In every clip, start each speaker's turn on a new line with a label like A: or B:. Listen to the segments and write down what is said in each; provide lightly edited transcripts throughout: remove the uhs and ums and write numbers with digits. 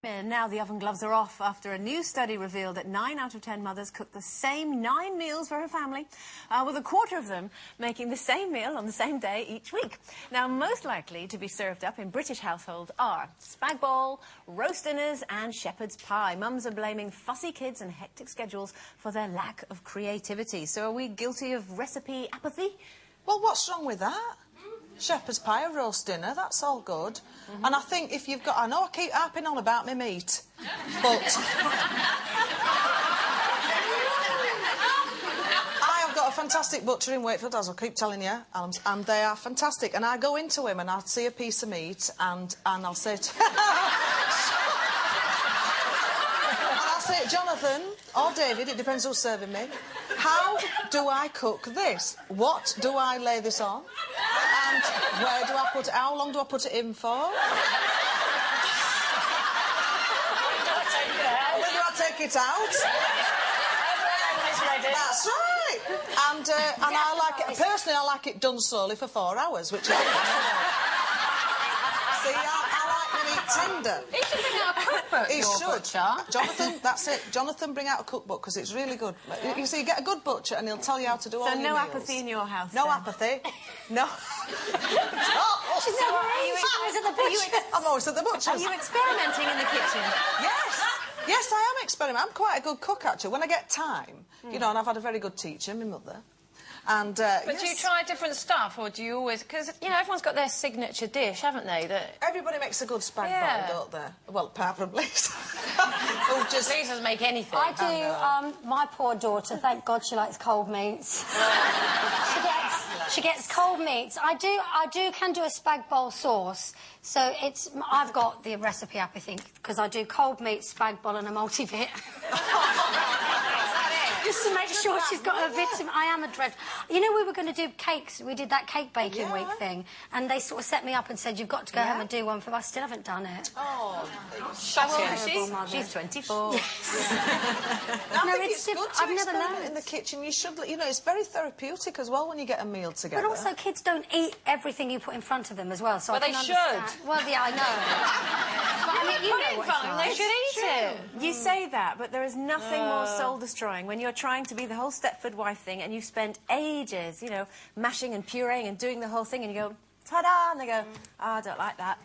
A: And now the oven gloves are off after a new study revealed that 9 out of 10 mothers cook the same 9 meals for her family, with a quarter of them making the same meal on the same day each week. Now, most likely to be served up in British households are spag bol, roast dinners and shepherd's pie. Mums are blaming fussy kids and hectic schedules for their lack of creativity. So are we guilty of recipe apathy?
B: Well, what's wrong with that? Shepherd's pie, a roast dinner, that's all good. And I think if you've got... I know I keep harping on about my meat, but... I have got a fantastic butcher in Wakefield, as I keep telling you, and they are fantastic. And I go into him and I'll see a piece of meat and I'll say... Jonathan or David, it depends who's serving me, how do I cook this? What do I lay this on? And where do I put it? How long do I put it in for? When do I take it out? That's right. And I like it, personally, I like it done slowly for 4 hours, which is... See, I like my meat tender.
A: He should bring out a cookbook,
B: He should.
A: Butcher.
B: Jonathan, that's it. Jonathan, bring out a cookbook, because it's really good. You see, you get a good butcher and he'll tell you how to do all your meals.
A: So no apathy in your house,
B: No
A: then?
B: apathy. No.
A: She's never always at the butcher.
B: I'm always at the butcher's.
A: Are you experimenting in the kitchen?
B: Yes. Yes, I am experimenting. I'm quite a good cook, actually. When I get time, you know, and I've had a very good teacher, my mother. And,
C: but
B: yes.
C: do you try different stuff, or do you always... Because, you know, everyone's got their signature dish, haven't they? That...
B: Everybody makes a good spag bol, don't they? Well, apart from Lisa.
C: Lisa doesn't make anything.
D: I do. My poor daughter, thank God she likes cold meats. She gets cold meats. I can do a spag bol sauce. So it's... I've got the recipe up, I think, because I do cold meat, spag bol and a multivit. Just to make sure she's got her vitamin. I am a dread. You know, we were going to do cakes. We did that cake baking week thing, and they sort of set me up and said, "You've got to go home and do one for us." I still haven't done it.
B: Oh,
A: she's 24.
B: Yes. I think it's good to experiment in the kitchen. You should, you know, it's very therapeutic as well when you get a meal together.
D: But also, kids don't eat everything you put in front of them as well. So
C: well,
D: I can understand.
C: Well,
D: yeah, I know. But I mean, you know what it's like.
C: They should eat it.
A: You say that, but there is nothing more soul-destroying when you're trying to be the whole Stepford wife thing and you've spent ages, you know, mashing and pureeing and doing the whole thing and you go, ta-da, and they go, oh, I don't like that.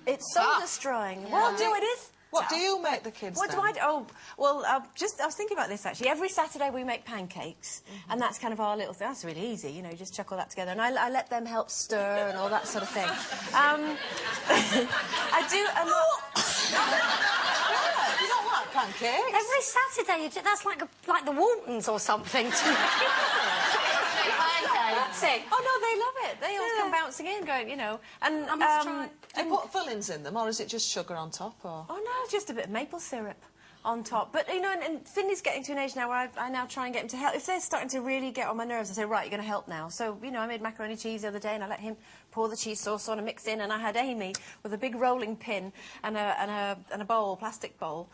A: It's soul-destroying.
D: Yeah.
A: Well, no, it is.
B: What do you make the kids
A: What
B: then?
A: do I do? Oh, well, I was thinking about this, actually. Every Saturday we make pancakes, and that's kind of our little thing. That's really easy, you know, you just chuck all that together. And I let them help stir and all that sort of thing. I do a lot...
B: You don't like pancakes?
D: Every Saturday, you do, that's like the Waltons or something to me. That's it.
A: Oh, no, they love it. They always come bouncing in, going, you know... And
D: I must try.
B: Do you put fillings in them, or is it just sugar on top, or...?
A: Oh, no, just a bit of maple syrup on top. But, you know, and Finley's getting to an age now where I now try and get him to help. If they're starting to really get on my nerves, I say, right, you're going to help now. So, you know, I made macaroni cheese the other day and I let him pour the cheese sauce on and mix in, and I had Amy with a big rolling pin and a bowl, plastic bowl,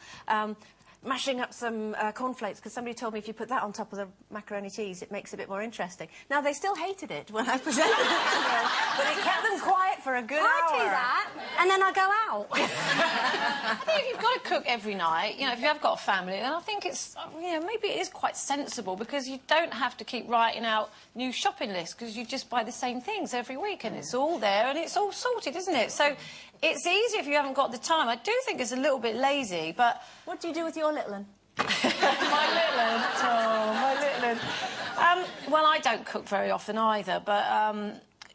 A: mashing up some cornflakes, because somebody told me if you put that on top of the macaroni cheese, it makes it a bit more interesting. Now, they still hated it when I presented it to them, but it kept them quiet for a good hour.
D: I do that, and then I go out.
C: I think if you've got to cook every night, you know, if you have got a family, then I think it's, you know, maybe it is quite sensible, because you don't have to keep writing out new shopping lists, because you just buy the same things every week, and it's all there, and it's all sorted, isn't it? So it's easy if you haven't got the time. I do think it's a little bit lazy, but...
A: What do you do with your little one?
C: My little one. Oh, my little one. Well, I don't cook very often either, but...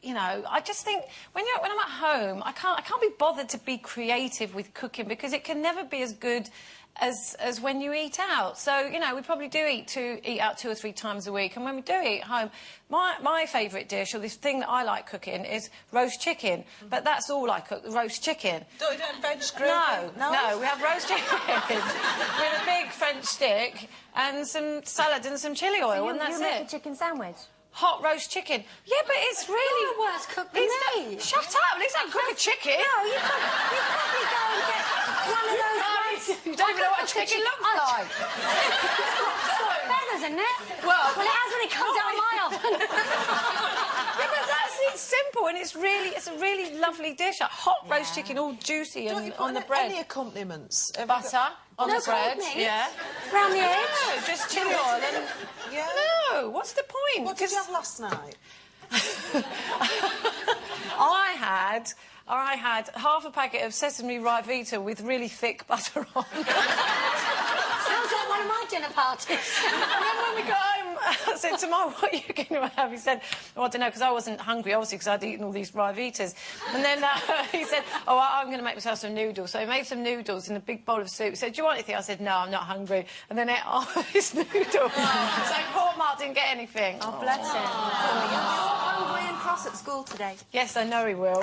C: you know, I just think when I'm at home, I can't be bothered to be creative with cooking, because it can never be as good as when you eat out. So, you know, we probably do eat out 2 or 3 times a week, and when we do eat at home, my favourite dish, or this thing that I like cooking, is roast chicken. But that's all I cook, roast chicken.
B: You don't veg gravy?
C: No, we have roast chicken with a big French stick and some salad and some chilli oil, and that's
A: you make
C: it.
A: a chicken sandwich?
C: Hot roast chicken. Yeah, but it's really...
D: You're a worse cook than me.
C: Shut up, at least I cook a chicken.
D: No, you probably go and get one of those ones.
C: You don't even know what a chicken looks like.
D: It's got feathers, isn't it?
C: Well,
D: it has when it comes out of my
C: my oven. Yeah, but it's simple and it's a really lovely dish. Like hot roast chicken, all juicy
B: Don't
C: and
B: you put
C: on the bread.
B: any accompaniments? Have you
C: Butter
B: got-
C: on
D: No
C: the bread.
D: cold meat?
C: Yeah.
D: Round the edge?
C: No, just chili oil and...
B: Yeah.
C: No, what's the point?
B: What did you have last night?
C: I had half a packet of sesame Ryvita with really thick butter on.
D: Sounds like one of my dinner parties.
C: And then when we got home, I said to Mum, what are you going to have? He said, oh, I don't know, because I wasn't hungry, obviously, because I'd eaten all these Ryvitas. And then he said, oh, I'm going to make myself some noodles. So he made some noodles in a big bowl of soup. He said, do you want anything? I said, no, I'm not hungry. And then ate all his noodles. So poor Mark didn't get anything.
A: Oh, bless him. You're hungry and cross at school today.
C: Yes, I know he will.